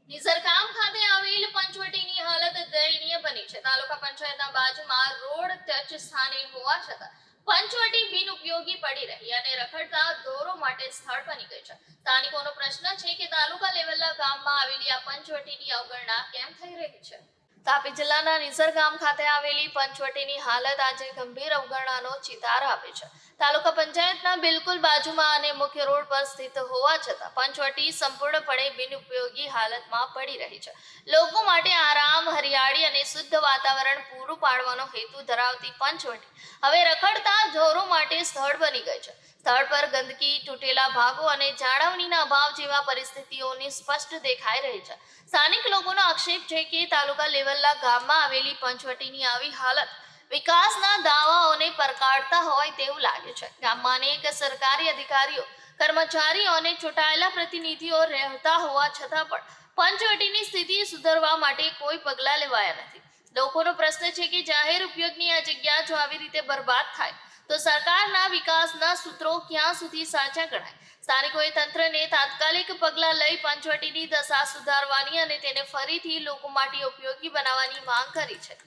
નિઝરગામ ખાતે આવેલ પંચવટીની હાલત દયનીય બની છે. તાલુકા પંચાયતના બાજુમાં રોડ ટચ સ્થાને હોવા છતાં પંચવટી બિનઉપયોગી પડી રહી અને રખડતા ઢોરો માટે સ્થળ બની ગઈ છે. સ્થાનિકોનો પ્રશ્ન છે કે તાલુકા લેવલના ગામમાં આવેલી આ પંચવટીની અવગણના કેમ થઈ રહી છે. તાપી જિલ્લાના નિઝરગામ ખાતે આવેલી પંચવટીની હાલત આજે ગંભીર અવગણનાનો ચિતાર આપે છે. તાલુકા પંચાયતના બિલકુલ બાજુમાં અને મુખ્ય રોડ પર સ્થિત હોવા છતાં પંચવટી સંપૂર્ણપણે બિનઉપયોગી હાલતમાં પડી રહી છે. લોકો માટે આરામ, હરિયાળી અને શુદ્ધ વાતાવરણ પૂરું પાડવાનો હેતુ ધરાવતી પંચવટી હવે રખડતા ઢોરો માટે સ્થળ બની ગઈ છે. સ્થળ પર ગંદકી, તૂટેલા ભાગો અને જાળવણીના અભાવ જેવા પરિસ્થિતિઓની સ્પષ્ટ દેખાઈ રહી છે. સ્થાનિક લોકોનો આક્ષેપ છે કે તાલુકા લેવલના ગામમાં આવેલી પંચવટીની આવી હાલત વિકાસના દાવાઓને પરકાડતા હોય તેવું લાગે છે. ગામમાં અનેક સરકારી અધિકારીઓ, કર્મચારીઓ અને ચૂંટાયેલા પ્રતિનિધિઓ રહેતા હોવા છતાં પણ પંચવટીની સ્થિતિ સુધારવા માટે કોઈ પગલાં લેવાયા નથી. લોકોનો પ્રશ્ન છે કે જાહેર ઉપયોગની આ જગ્યા જો આવી રીતે બરબાદ થાય તો સરકારના વિકાસના સૂત્રો ક્યાં સુધી સાચા ગણાય. સ્થાનિકોએ તંત્રને તાત્કાલિક પગલાં લઈ પંચવટીની દશા સુધારવાની અને તેને ફરીથી લોકો માટે ઉપયોગી બનાવવાની માંગ કરી છે.